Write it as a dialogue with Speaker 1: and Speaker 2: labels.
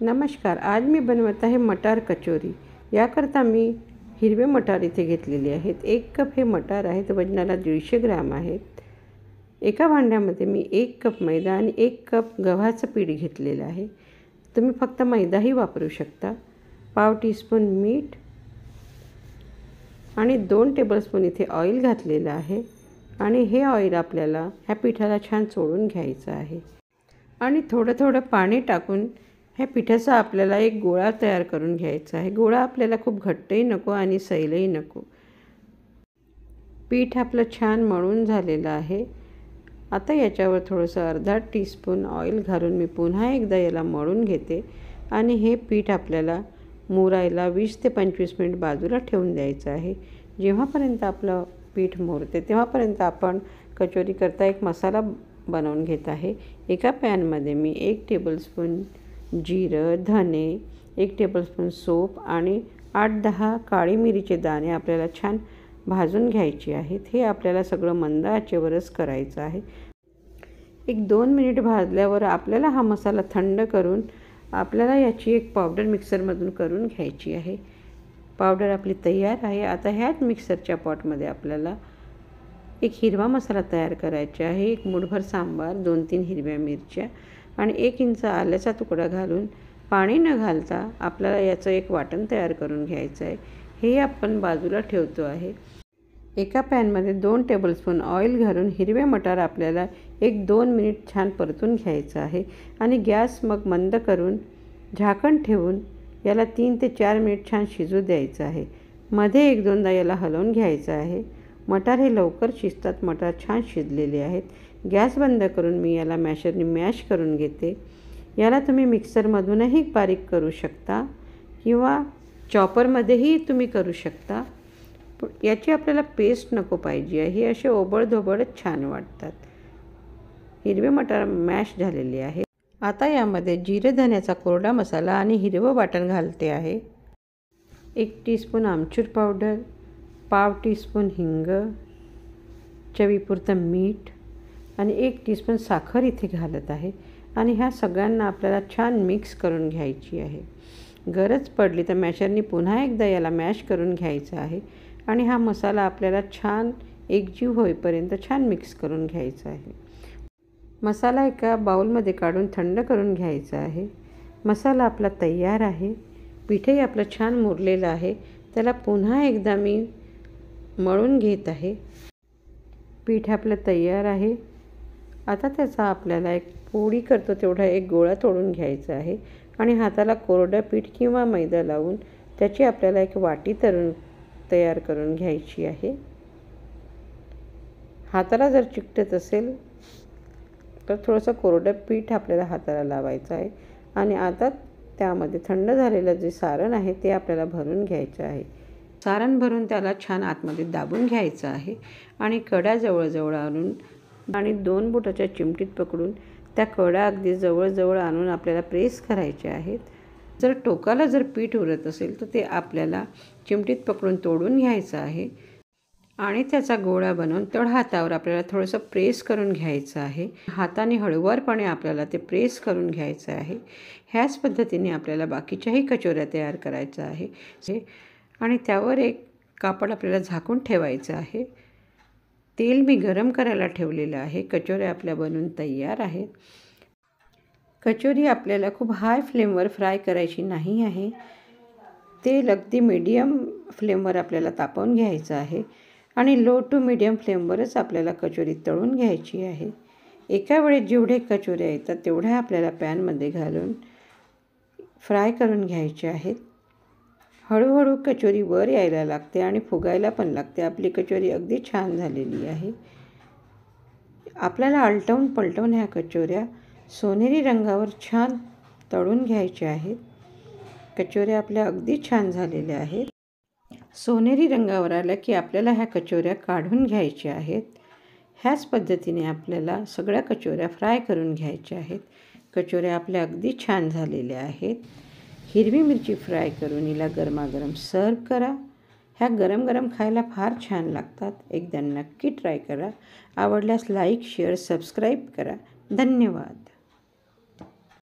Speaker 1: नमस्कार. आज मी बनवत आहे मटार कचोरी. याकरता मी हिरवे मटार इथे घेतलेले आहेत. 1 कप हे मटार आहेत, वजनाला 150 ग्रॅम आहेत. एका भांड्यामध्ये मी 1 कप मैदा आणि 1 कप गव्हाचं पीठ घेतलेलं आहे. तुम्ही फक्त मैदाही वापरू शकता. पाव टीस्पून मीठ आणि 2 टेबलस्पून इथे ऑइल घातलेलं आहे आणि हे ऑइल आपल्याला ह्या पिठाला छान चोळून घ्यायचं आहे आणि थोडं थोडं पाणी टाकून ह्या पिठाचा आपल्याला एक गोळा तयार करून घ्यायचा आहे. गोळा आपल्याला खूप घट्टही नको आणि सैलही नको. पीठ आपलं छान मळून झालेलं आहे. आता याच्यावर थोडंसं अर्धा टीस्पून ऑइल घालून मी पुन्हा एकदा याला मळून घेते आणि हे पीठ आपल्याला मुरायला 20 ते 25 मिनिट बाजूला ठेवून द्यायचं आहे. जेव्हापर्यंत आपलं पीठ मुरते तेव्हापर्यंत आपण कचोरी करता एक मसाला बनवून घेत आहे. एका पॅनमध्ये मी 1 टेबलस्पून जिरं, धने, 1 टेबलस्पून सोप आणि 8-10 काळी मिरीचे दाणे आपल्याला छान भाजून घ्यायचे आहेत. हे आपल्याला सगळं मंद आचेवरच करायचं आहे. 1-2 मिनिट भाजल्यावर आपल्याला हा मसाला थंड करून आपल्याला याची एक पावडर मिक्सरमधून करून घ्यायची आहे. पावडर आपली तयार आहे. आता ह्याच मिक्सरच्या पॉटमध्ये आपल्याला एक हिरवा मसाला तयार करायचा आहे. 1 मूठभर सांबार, 2-3 हिरव्या मिरच्या आणि 1 इंच आल्याचा तुकडा घालून पाणी न घालता आपल्याला याचं एक वाटण तयार करून घ्यायचं आहे. हे आपण बाजूला ठेवतो आहे. एका पॅनमध्ये 2 टेबलस्पून ऑइल घालून हिरवे मटार आपल्याला 1-2 मिनिट छान परतून घ्यायचं आहे आणि गॅस मग मंद करून झाकण ठेवून याला 3 ते 4 मिनिट छान शिजू द्यायचं आहे. मध्ये 1-2दा याला हलवून घ्यायचं आहे. मटार हे लवकर शिजतात. मटार छान शिजलेले आहेत. गॅस बंद करून मी याला मॅशरने मॅश करून घेते. याला तुम्ही मिक्सरमधूनही बारीक करू शकता किंवा चॉपरमध्येही तुम्ही करू शकता. याची आपल्याला पेस्ट नको पाहिजे आहे. हे असे ओबडधोबडच छान वाटतात. हिरवे मटार मॅश झालेले आहे. आता यामध्ये जिरे धण्याचा कोरडा मसाला आणि हिरवं वाटण घालते आहे. 1 टीस्पून आमचूर पावडर, पाव टीस्पून हिंग, चवीपुरतं मीठ आणि 1 टीस्पून साखर इथे घालत आहे आणि ह्या सगळ्यांना आपल्याला छान मिक्स करून घ्यायची आहे. गरज पडली तर मॅशरनी पुन्हा एकदा याला मॅश करून घ्यायचं आहे आणि हा मसाला आपल्याला छान एकजीव होईपर्यंत छान मिक्स करून घ्यायचा आहे. मसाला एका बाउलमध्ये काढून थंड करून घ्यायचा आहे. मसाला आपला तयार आहे. पीठही आपलं छान मुरलेलं आहे. त्याला पुन्हा एकदा मी मळून घेत आहे. पीठ आपलं तयार आहे. आता त्याचा आपल्याला एक पोळी करतो तेवढा एक गोळा तोडून घ्यायचा आहे आणि हाताला कोरडं पीठ किंवा मैदा लावून त्याची आपल्याला एक वाटी तयार करून घ्यायची आहे. हाताला जर चिकटत असेल तर थोडंसं कोरडं पीठ आपल्याला हाताला लावायचं आहे आणि आता त्यामध्ये थंड झालेलं जे सारण आहे ते आपल्याला भरून घ्यायचं आहे. सारण भरून त्याला छान आतमध्ये दाबून घ्यायचं आहे आणि कडा जवळजवळ आणून आणि 2 बोटाच्या चिमटीत पकडून त्या कडा अगदी जवळजवळ आणून आपल्याला प्रेस करायचे आहेत. जर टोकाला जर पीठ उरत असेल तर ते आपल्याला चिमटीत पकडून तोडून घ्यायचं आहे आणि त्याचा गोळा बनवून तेवढा हातावर आपल्याला थोडंसं प्रेस करून घ्यायचं आहे. हाताने हळूवारपणे आपल्याला ते प्रेस करून घ्यायचं आहे. ह्याच पद्धतीने आपल्याला बाकीच्याही कचोऱ्या तयार करायच्या आहे आणि त्यावर एक कापड आपल्याला झाकून ठेवायचं आहे. तेल मी गरम करायला ठेवलेलं आहे. कचोऱ्या आपल्या बनवून तयार आहेत. कचोरी आपल्याला खूप हाय फ्लेमवर फ्राय करायची नाही आहे. तेल अगदी मीडियम फ्लेमवर आपल्याला तापवून घ्यायचं आहे आणि लो टू मीडियम फ्लेमवरच आपल्याला कचोरी तळून घ्यायची आहे. एका वेळेस जेवढे कचोऱ्या येतात तेवढ्या आपल्याला पॅनमध्ये घालून फ्राय करून घ्यायच्या आहेत. हळूहळू कचोरी वर यायला लागते आणि फुगायला पण लागते. आपली कचोरी अगदी छान झालेली आहे. आपल्याला आलटवून पलटवून ह्या कचोऱ्या सोनेरी रंगावर छान तळून घ्यायच्या आहेत. कचोऱ्या आपल्या अगदी छान झालेल्या आहेत. सोनेरी रंगावर आल्या की आपल्याला ह्या कचोऱ्या काढून घ्यायच्या आहेत. ह्याच पद्धतीने आपल्याला सगळ्या कचोऱ्या फ्राय करून घ्यायच्या आहेत. कचोऱ्या आपल्या अगदी छान झालेल्या आहेत. हिरवी मिरची फ्राय करून हिला गरमागरम सर्व करा. ह्या गरम गरम खायला फार छान लागतात. एकदा नक्की ट्राय करा. आवडल्यास लाईक, शेअर, सबस्क्राईब करा. धन्यवाद.